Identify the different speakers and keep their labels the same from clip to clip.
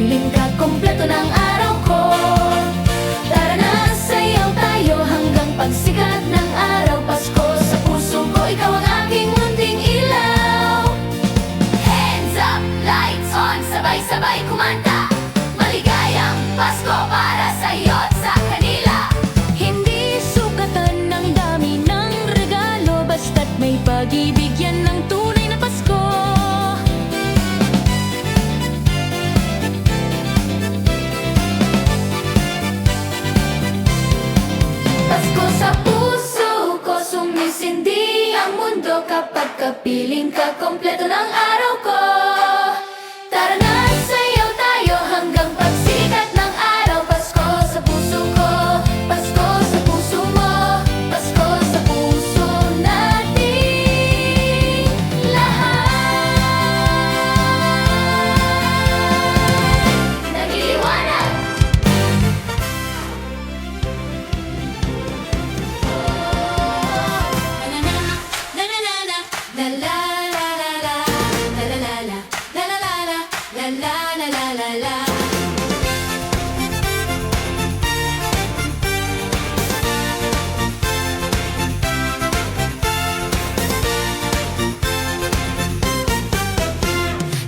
Speaker 1: kapiling ka, kompleto ng araw ko. Tara na, sayaw tayo hanggang pagsikat ng araw. Pasko sa puso ko, ikaw ang aking munting ilaw. Hands up, lights on, sabay-sabay kumanta. Maligayang Pasko para sa'yo at sa kanila. Hindi sukatan ng dami ng regalo, basta't may pag-ibig, yan ang tunay na Pasko. Pasko sa puso ko, sumisindi ang mundo kapag kapiling ka, kompleto ng araw ko. Tara na, sayaw tayo hanggang pagsikat ng araw. Pasko sa puso ko, Pasko sa puso mo, Pasko sa puso nating lahat. Nagliliwanag. La la la la la, la la la la, la la la la, la la la la la la.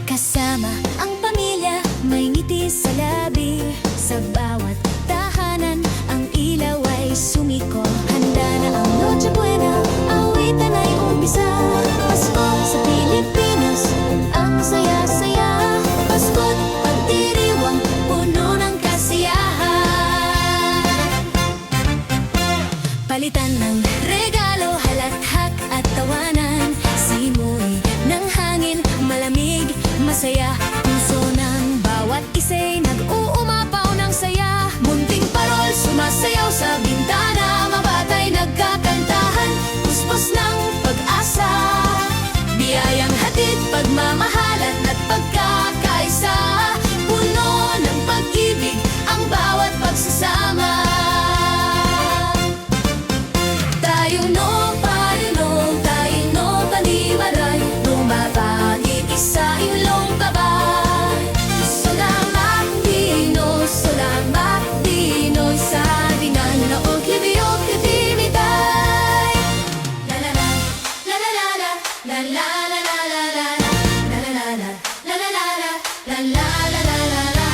Speaker 1: Kasama ang pamilya, may ngiti sa labi. Sa bawat tahanan, ang ilaw ay sumiko. Handa na ang Noche Buena, awitan ay umpisa. Pasko sa Pilipinas, ang saya-saya. Pasko't pagdiriwang, puno ng kasiyahan. Palitan ng regalo, halakhak at tawanan. Simoy ng hangin, malamig, masaya. Puso ng bawat isa'y nag-uumapaw ng saya. Munting parol, sumasayaw sa bintana. Mabatay nagkakantahan, puspos ng pag-asa. Biyayang hatid, pagmamahalan at pagkakaisa. Puno ng pag-ibig ang bawat pagsasama. Tayo no paano, tayo no panimalay. Bumabagit isa ilong babay. Salamat Pinoy sa dinan na oglibiyok katibitay. La la la, la la la la, la la la la la la, la la la la, la la la la, la la la la la la.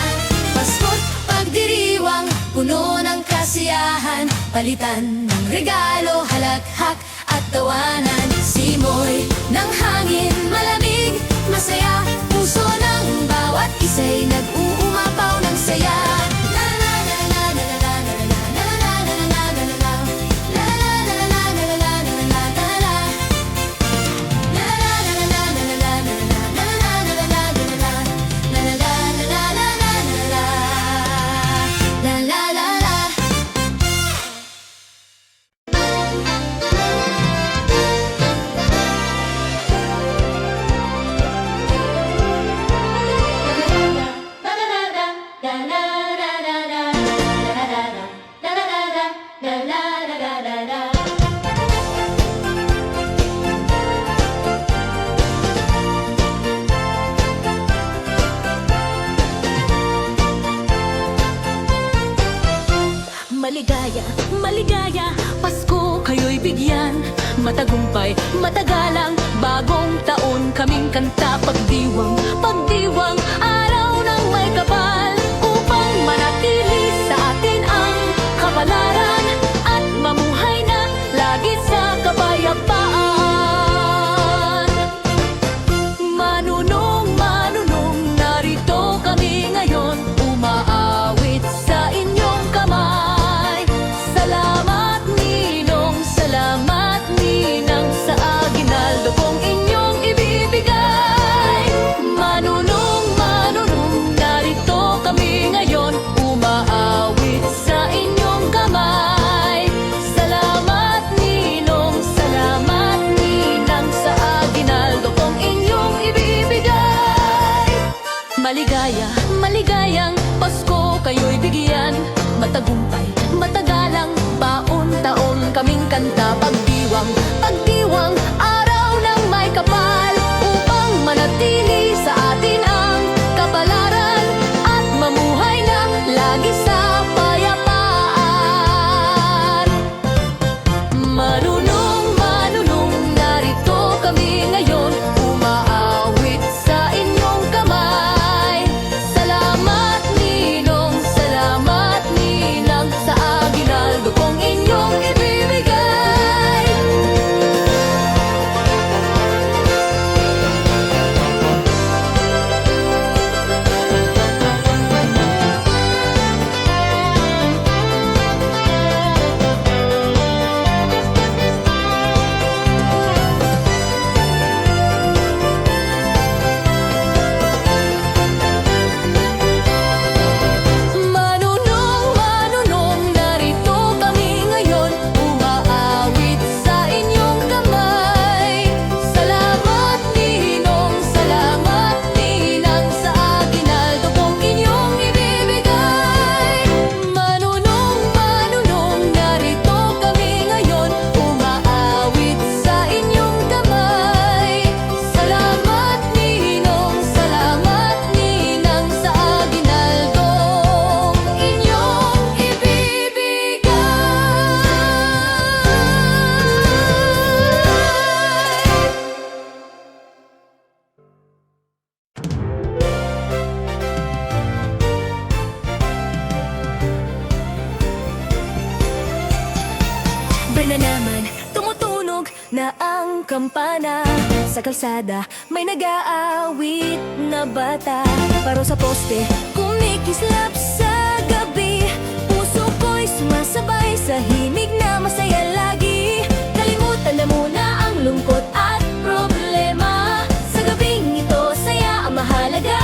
Speaker 1: Pasko't pagdiriwang, puno ng kasiyahan. Palitan ng regalo, halakhak at tawanan. Simoy ng hangin, malamig, masaya. Puso ng bawat isa'y nag-uumapaw ng saya. La la la la la la la la la la la la la la. La la la la la la la la la la la. La la la la la la la la la la la la la la la. La la la la la la la la. La la la la. Maligaya, maligaya, Pasko kayo'y bigyan. Matagumpay, matagalang, bagong taon kaming kanta. Pagdiwang, pagdiwang, araw ng may kapal. Upang manatili sa atin ang kapalaran. At mamuhay na lagi sa kapayapaan. Manunong, manunong, narito kami ngayon. Umaawit sa inyong kamay. Salamat ninang sa aginaldo kong inyong ibibigay. Manunong, manunong, narito kami ngayon. Umaawit sa inyong kamay. Salamat ninang sa aginaldo kong inyong ibibigay. Maligaya, maligayang Pasko kayo'y bigyan. Matagumpay, matagalang, baon-taon kaming kanta. Pagdiwang, pagdiwang, araw ng may kapal. Upang manatili sa atin ang kapalaran. At kampana. Sa kalsada may nag-aawit na bata. Paro sa poste kumikislap sa gabi. Puso ko'y sumasabay sa himig na masaya lagi. Kalimutan na muna ang lungkot at problema. Sa gabing ito saya ang mahalaga.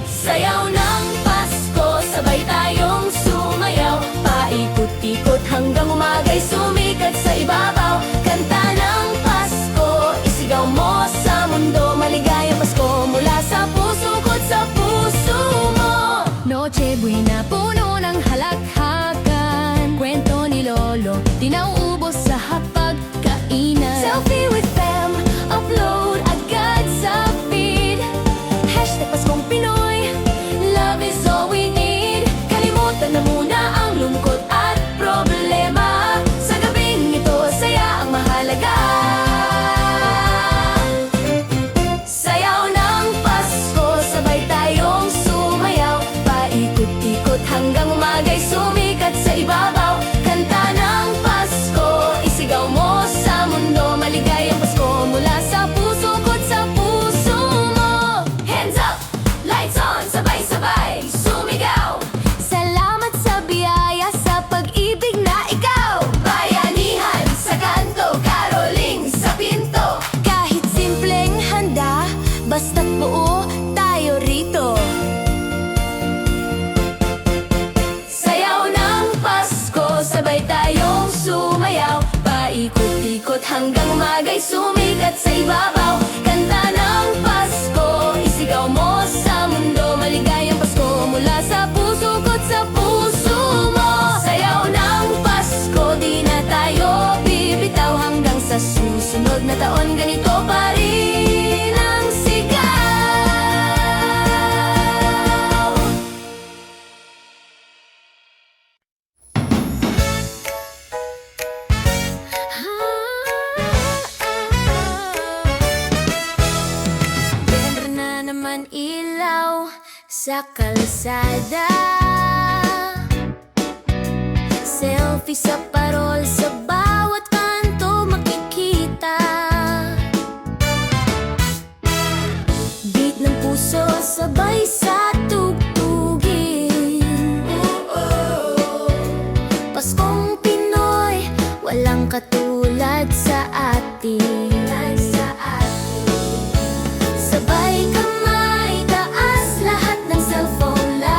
Speaker 1: Sayaw ng Pasko, sabay tayong sumayaw. Paikot-ikot hanggang umagay sumikat sa ibabaw. Kanta ng Pasko, isigaw mo sa mundo. Maligayang Pasko mula sa puso ko't sa puso mo. Noche Buena, puno ng halakhakan. Kwento ni Lolo, di nauubos sa hapagkainan. Selfie with them, upload agad sa feed. Hashtag Paskong Pinoy, love is all we need. Kalimutan na muna ang lungkot at problema. Sa gabing ito, saya ang mahalaga. Sayaw ng Pasko, sabay tayong sumayaw. Paikot-ikot hanggang umagay sumikat sa ibabaw. Kanta ng Pasko, isigaw mo sa mundo. Maligayang Pasko mula sa puso ko't sa puso mo. Hands up, lights on, sabay-sabay sumigaw. Salamat sa biyaya, sa pag-ibig na ikaw. Bayanihan sa kanto, caroling sa pinto. Kahit simpleng handa, basta't buo tayo rito. Sayaw ng Pasko, sabay tayong sumayaw. Paikot-ikot hanggang umagay sumikat sa ibabaw. Kanta ng Pasko, isigaw mo sa mundo. Maligayang Pasko mula sa puso ko't sa puso mo. Sayaw ng Pasko, di na tayo bibitaw. Hanggang sa susunod na taon ganito pa rin ang sigaw. Ganda na naman ilaw sa kalsada. Selfie sa parol, sa bawat kanto makikita. Beat ng puso, sabay sa tugtugin. Paskong Pinoy, walang katulad sa atin. Sabay kamay, taas lahat ng cellphone light.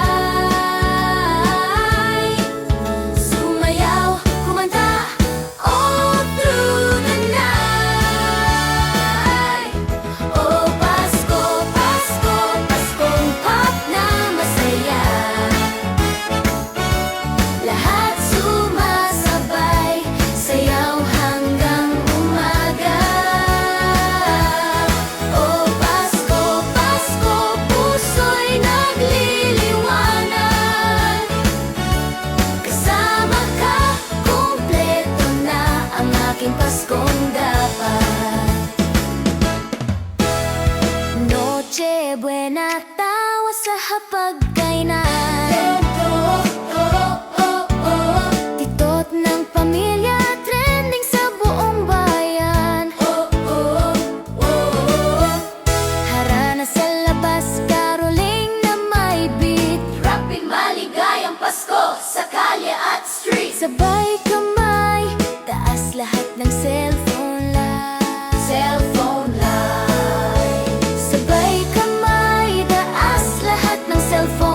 Speaker 1: Sumayaw, kumanta, all through the night. Oh Pasko, Pasko, Paskong pop na masaya. Lahat sumasabay, sayaw hanggang umaga. Oh Pasko, Pasko, puso'y nagliliwanag. Kasama ka, kumpleto na ang aking Paskong dapat. Noche Buena, tawa sa hapagkainan. Titot ng pamilya, trending sa buong bayan. Harana sa labas, caroling na may beat. Rapping maligayang Pasko sa kalye at street. Sabay kamay, taas lahat ng cellphone light. Sabay kamay, taas lahat ng cellphone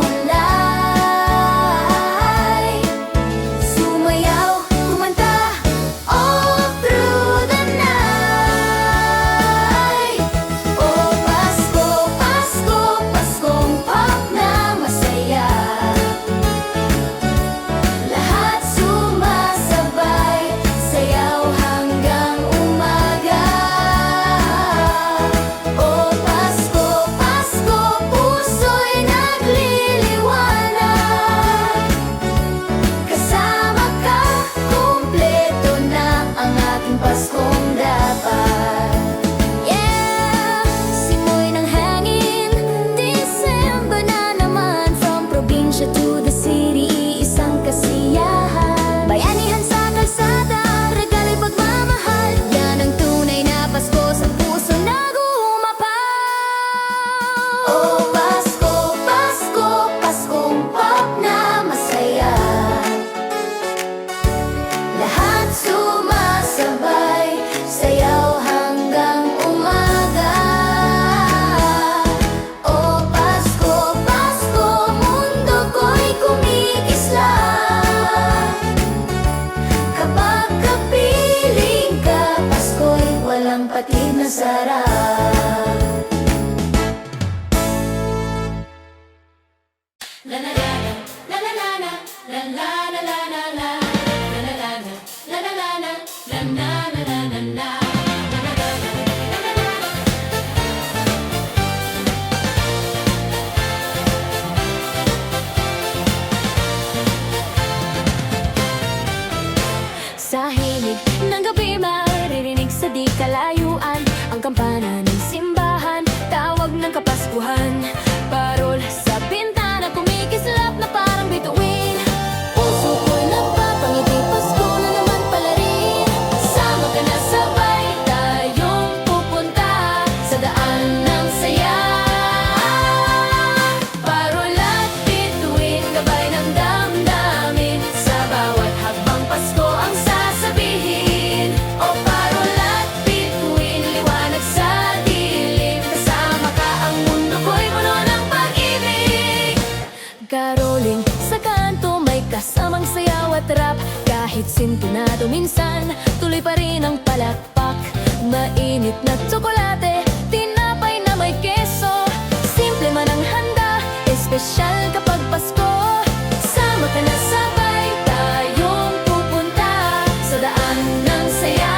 Speaker 1: sintonado minsan, tuloy pa rin ang palakpak. Mainit na tsokolate, tinapay na may keso. Simple man ang handa, espesyal kapag Pasko. Sama ka na, sabay tayong pupunta sa daan ng saya.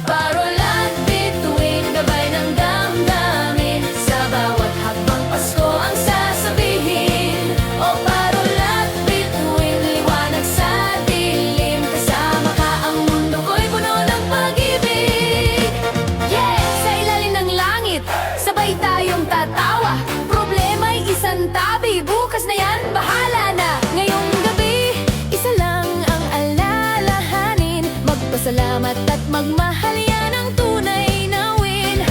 Speaker 1: Parol at bituin, gabay ng damdamin, sa bawat hakbang Pasko ang sasabihin. O parol at bituin, liwanag sa dilim, kasama ka ang mundo ko'y puno ng pag-ibig. Yeah! Sa ilalim ng langit, sabay tayong tatawa. Problema'y isang tabi, bukas na yan, bahala na. Ngayong gabi, isa lang ang alalahanin, magpasalamat at magmahal, yan ang tunay na win.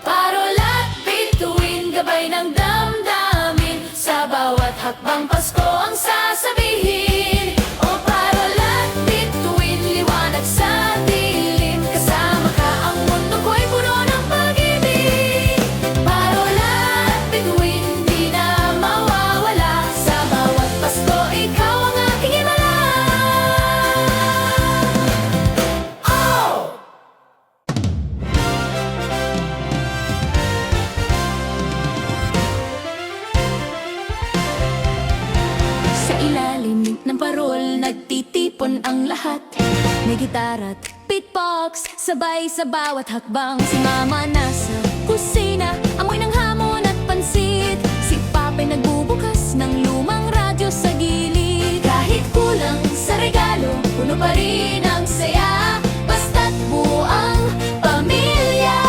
Speaker 1: Parol at bituin, gabay ng damdamin, sa bawat hakbang Pasko ang sasabihin. O parol at bituin, liwanag sa dilim, kasama ka ang mundo ko'y puno ng pag-ibig. Parol at bituin, di na mawawala, sa bawat Pasko ikaw ang aking himala. Oh! Sa ilalim ng parol, nagtitipon ang lahat. May gitara't beatbox, sabay sa bawat hakbang. Si Mama nasa kusina, amoy ng hamon at pansit. Si Papa'y nagbubukas ng lumang radyo sa gilid. Kahit kulang sa regalo, puno pa rin ang saya, basta't buo ang pamilya.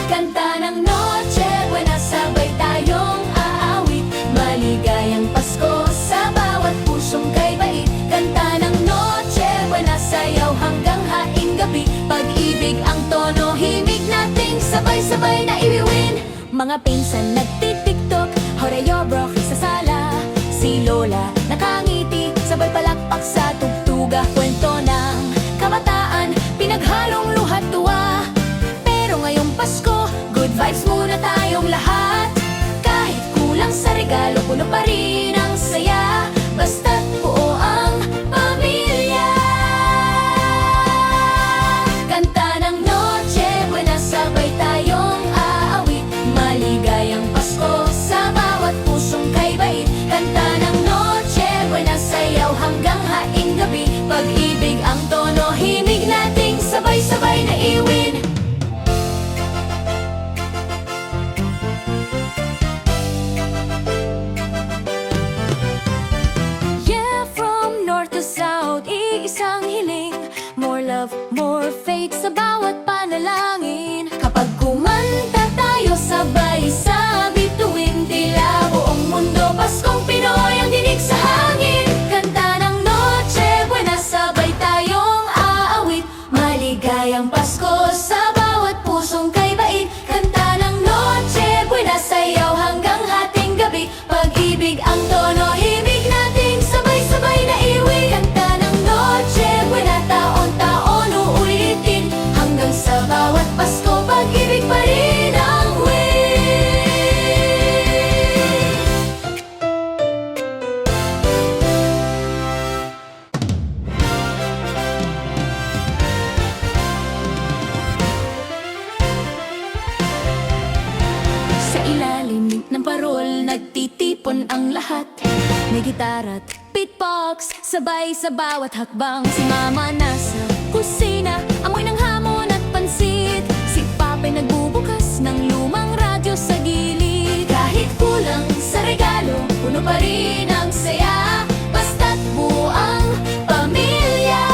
Speaker 1: Kanta ng Noche Buena, sabay tayong aawit, maligayang Pasko sa bawat pusong kay bait. Kanta ng Noche Buena, sayaw hanggang haing gabi, pag-ibig ang tono, himig nating sabay-sabay na iwiwin. Mga pinsan nagtitiktok, Horayo Brocky sa sala, si Lola nakangiti, sabay palakpak sa tugtuga. Kwento ng kabataan, pinaghalong luhat tuwa. Pero ngayong Pasko, good vibes muna tayong lahat. Kahit kulang sa regalo, puno pa rin ang saya, basta't buo ang pamilya. Kanta ng Noche Buena, sabay tayong aawit, maligayang Pasko sa bawat pusong kay bait. Kanta ng Noche Buena, sayaw hanggang haing gabi, pag-ibig ang tono, himig nating sabay-sabay na iwin. Yeah, from north to south, iisang hiling, more love, more faith sa bawat panalangin. Kapag kumanta tayo sabay sa bituin, tila buong mundo Paskong Pinoy ang dinig sa hangin. Kanta ng Noche Buena, sabay tayong aawit, maligayang Pasko sa bawat pusong kay bait. Kanta ng Noche Buena, sayaw hanggang hating gabi, pag-ibig ang tono, himig nating sabay-sabay na iwi. Kanta ng Noche Buena, taon-taon uulitin, hanggang sa bawat Pasko, pag-ibig pa rin ang win. Sa ilalim ng parol, nagtitipon ang lahat. May gitara't beatbox, sabay sa bawat hakbang. Si Mama nasa kusina, amoy ng hamon at pansit. Si Papa'y nagbubukas ng lumang radyo sa gilid. Kahit kulang sa regalo, puno pa rin ang saya, basta't buo ang pamilya.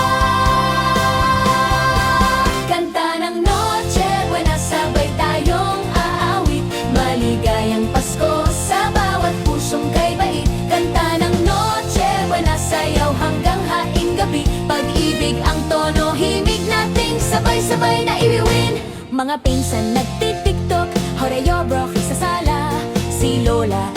Speaker 1: Kanta ng Noche Buena, sabay tayong aawit, maligayang Pasko sa bawat pusong kay bait. Kanta ng Noche Buena, sayaw hanggang haing gabi, pag-ibig ang tono, himig nating sabay-sabay na iwiwin. Mga pinsan nagtitiktok, Horayo Brocky sa sala, si Lola